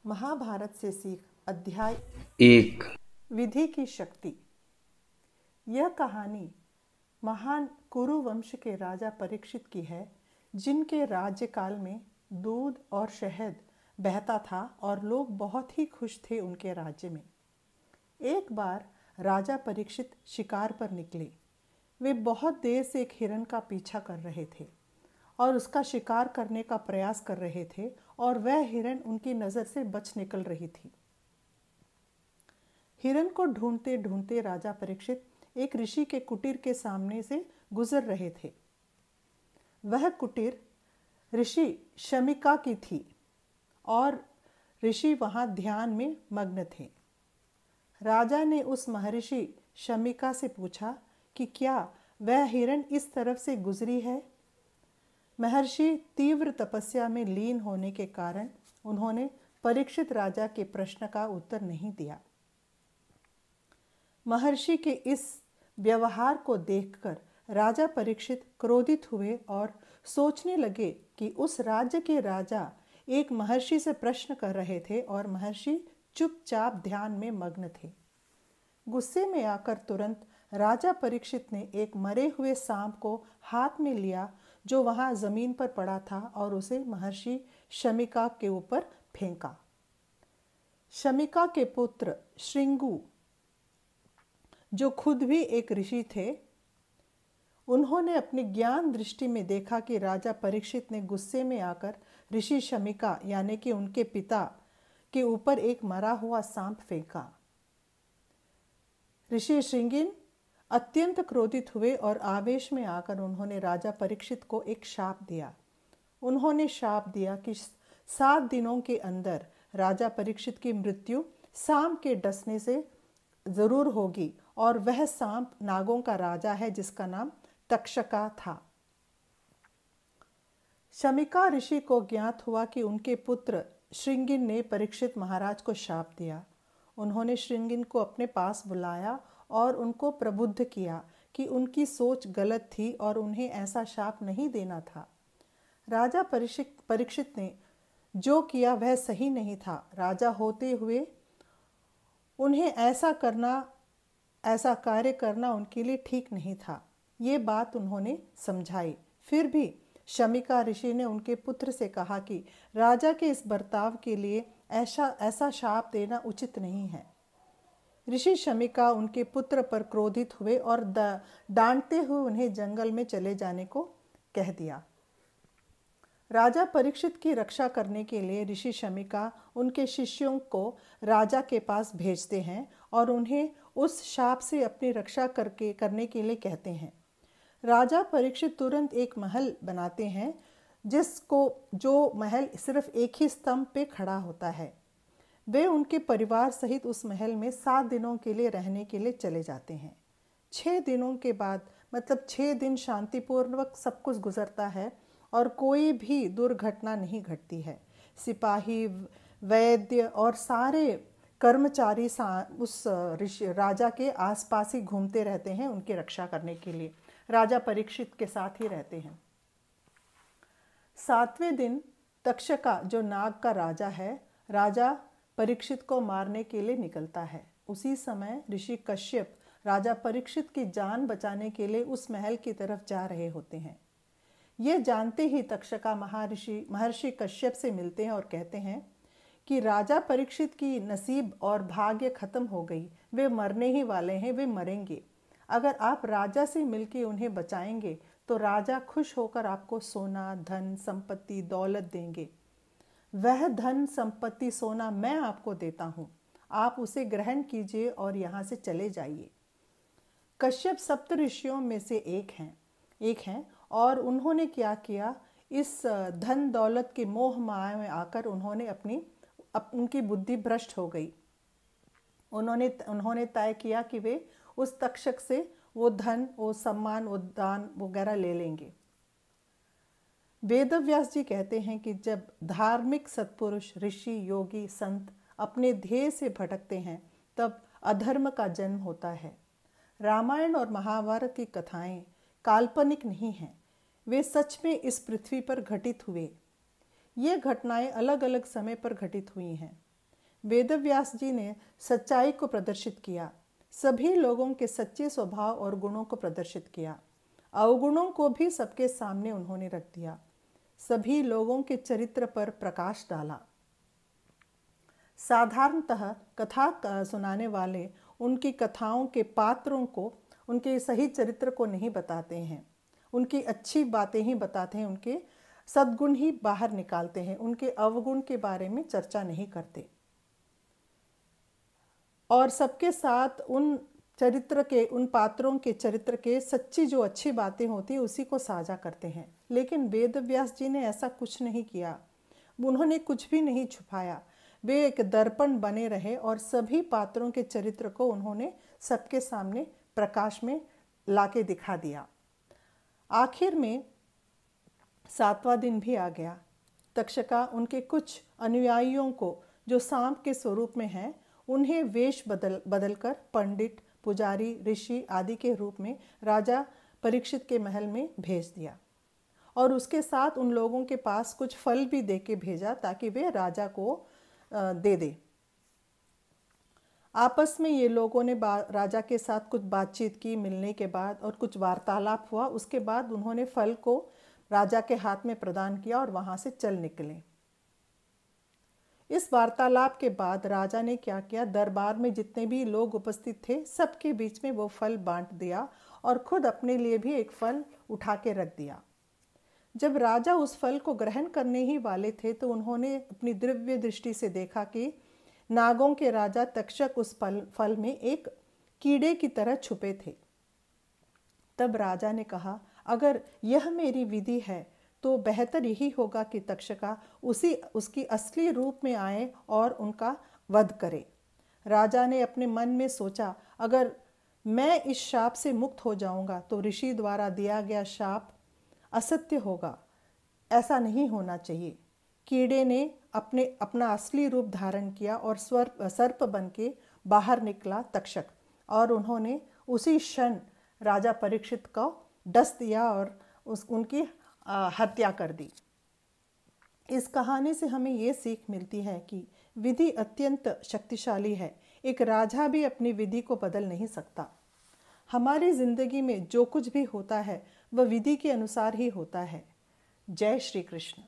महाभारत से सीख अध्याय 1। विधि की शक्ति। यह कहानी महान कुरु वंश के राजा परीक्षित की है, जिनके राज्यकाल में दूध और शहद बहता था और लोग बहुत ही खुश थे उनके राज्य में। एक बार राजा परीक्षित शिकार पर निकले। वे बहुत देर से एक हिरण का पीछा कर रहे थे और उसका शिकार करने का प्रयास कर रहे थे और वह हिरण उनकी नज़र से बच निकल रही थी। हिरण को ढूंढते ढूंढते राजा परीक्षित एक ऋषि के कुटीर के सामने से गुजर रहे थे। वह कुटीर ऋषि शमिका की थी और ऋषि वहां ध्यान में मग्न थे। राजा ने उस महर्षि शमिका से पूछा कि क्या वह हिरण इस तरफ से गुजरी है। महर्षि तीव्र तपस्या में लीन होने के कारण उन्होंने परीक्षित राजा के प्रश्न का उत्तर नहीं दिया। महर्षि के इस व्यवहार को देखकर राजा परीक्षित क्रोधित हुए और सोचने लगे कि उस राज्य के राजा एक महर्षि से प्रश्न कर रहे थे और महर्षि चुपचाप ध्यान में मग्न थे। गुस्से में आकर तुरंत राजा परीक्षित ने एक मरे हुए सांप को हाथ में लिया जो वहां जमीन पर पड़ा था और उसे महर्षि शमिका के ऊपर फेंका। शमिका के पुत्र श्रृंगु, जो खुद भी एक ऋषि थे, उन्होंने अपनी ज्ञान दृष्टि में देखा कि राजा परीक्षित ने गुस्से में आकर ऋषि शमिका यानी कि उनके पिता के ऊपर एक मरा हुआ सांप फेंका। ऋषि श्रृंगिन अत्यंत क्रोधित हुए और आवेश में आकर उन्होंने राजा परीक्षित को एक शाप दिया। उन्होंने शाप दिया कि 7 दिनों के अंदर राजा परीक्षित की मृत्यु सांप के डसने से जरूर होगी और वह सांप नागों का राजा है जिसका नाम तक्षका था। शमिका ऋषि को ज्ञात हुआ कि उनके पुत्र श्रृंगिन ने परीक्षित महाराज को शाप दिया। उन्होंने श्रृंगिन को अपने पास बुलाया और उनको प्रबुद्ध किया कि उनकी सोच गलत थी और उन्हें ऐसा शाप नहीं देना था। राजा परीक्षित ने जो किया वह सही नहीं था। राजा होते हुए उन्हें ऐसा कार्य करना उनके लिए ठीक नहीं था। ये बात उन्होंने समझाई। फिर भी शमिका ऋषि ने उनके पुत्र से कहा कि राजा के इस बर्ताव के लिए ऐसा शाप देना उचित नहीं है। ऋषि शमिका उनके पुत्र पर क्रोधित हुए और डांटते हुए उन्हें जंगल में चले जाने को कह दिया। राजा परीक्षित की रक्षा करने के लिए ऋषि शमिका उनके शिष्यों को राजा के पास भेजते हैं और उन्हें उस शाप से अपनी रक्षा करने के लिए कहते हैं। राजा परीक्षित तुरंत एक महल बनाते हैं जो महल सिर्फ एक ही स्तंभ पे खड़ा होता है। वे उनके परिवार सहित उस महल में 7 दिनों के लिए रहने के लिए चले जाते हैं। 6 दिनों के बाद मतलब 6 दिन शांतिपूर्वक सब कुछ गुजरता है और कोई भी दुर्घटना नहीं घटती है। सिपाही, वैद्य और सारे कर्मचारी उस राजा के आसपास ही घूमते रहते हैं उनकी रक्षा करने के लिए। राजा परीक्षित के साथ ही रहते हैं। 7वें दिन तक्षका, जो नाग का राजा है, राजा परीक्षित को मारने के लिए निकलता है। उसी समय ऋषि कश्यप राजा परीक्षित की जान बचाने के लिए उस महल की तरफ जा रहे होते हैं। ये जानते ही तक्षका महर्षि कश्यप से मिलते हैं और कहते हैं कि राजा परीक्षित की नसीब और भाग्य खत्म हो गई। वे मरने ही वाले हैं, वे मरेंगे। अगर आप राजा से मिलकर उन्हें बचाएंगे तो राजा खुश होकर आपको सोना, धन, संपत्ति, दौलत देंगे। वह धन, संपत्ति, सोना मैं आपको देता हूं। आप उसे ग्रहण कीजिए और यहां से चले जाइए। कश्यप सप्त ऋषियों में से एक हैं और उन्होंने क्या किया, इस धन दौलत के मोह माया में आकर उनकी बुद्धि भ्रष्ट हो गई। उन्होंने तय किया कि वे उस तक्षक से वो धन, वो सम्मान, वो दान वगैरह ले लेंगे। वेदव्यास जी कहते हैं कि जब धार्मिक सत्पुरुष, ऋषि, योगी, संत अपने ध्येय से भटकते हैं तब अधर्म का जन्म होता है। रामायण और महाभारत की कथाएं काल्पनिक नहीं हैं, वे सच में इस पृथ्वी पर घटित हुए। ये घटनाएं अलग अलग समय पर घटित हुई हैं। वेदव्यास जी ने सच्चाई को प्रदर्शित किया, सभी लोगों के सच्चे स्वभाव और गुणों को प्रदर्शित किया। अवगुणों को भी सबके सामने उन्होंने रख दिया, सभी लोगों के चरित्र पर प्रकाश डाला। साधारणतः कथा सुनाने वाले उनकी कथाओं के पात्रों को, उनके सही चरित्र को नहीं बताते हैं, उनकी अच्छी बातें ही बताते हैं, उनके सद्गुण ही बाहर निकालते हैं, उनके अवगुण के बारे में चर्चा नहीं करते। और सबके साथ उन चरित्र के, उन पात्रों के चरित्र के सच्ची जो अच्छी बातें होती है उसी को साझा करते हैं। लेकिन वेदव्यास जी ने ऐसा कुछ नहीं किया, उन्होंने कुछ भी नहीं छुपाया। वे एक दर्पण बने रहे और सभी पात्रों के चरित्र को उन्होंने सबके सामने प्रकाश में लाके दिखा दिया। आखिर में 7वां दिन भी आ गया। तक्षका उनके कुछ अनुयायियों को, जो सांप के स्वरूप में हैं, उन्हें वेश बदलकर पंडित, पुजारी, ऋषि आदि के रूप में राजा परीक्षित के महल में भेज दिया और उसके साथ उन लोगों के पास कुछ फल भी दे के भेजा ताकि वे राजा को दे दे। आपस में ये लोगों ने राजा के साथ कुछ बातचीत की, मिलने के बाद, और कुछ वार्तालाप हुआ। उसके बाद उन्होंने फल को राजा के हाथ में प्रदान किया और वहां से चल निकले। इस वार्तालाप के बाद राजा ने क्या किया, दरबार में जितने भी लोग उपस्थित थे सबके बीच में वो फल बांट दिया और खुद अपने लिए भी एक फल उठा के रख दिया। जब राजा उस फल को ग्रहण करने ही वाले थे तो उन्होंने अपनी दिव्य दृष्टि से देखा कि नागों के राजा तक्षक उस फल में एक कीड़े की तरह छुपे थे। तब राजा ने कहा, अगर यह मेरी विधि है तो बेहतर यही होगा कि तक्षका उसकी असली रूप में आए और उनका वध करे। राजा ने अपने मन में सोचा, अगर मैं इस शाप से मुक्त हो जाऊंगा तो ऋषि द्वारा दिया गया शाप असत्य होगा, ऐसा नहीं होना चाहिए। कीड़े ने अपना असली रूप धारण किया और सर्प बन के बाहर निकला तक्षक, और उन्होंने उसी क्षण राजा परीक्षित को डस दिया और उनकी हत्या कर दी। इस कहानी से हमें ये सीख मिलती है कि विधि अत्यंत शक्तिशाली है। एक राजा भी अपनी विधि को बदल नहीं सकता। हमारी जिंदगी में जो कुछ भी होता है वह विधि के अनुसार ही होता है। जय श्री कृष्ण।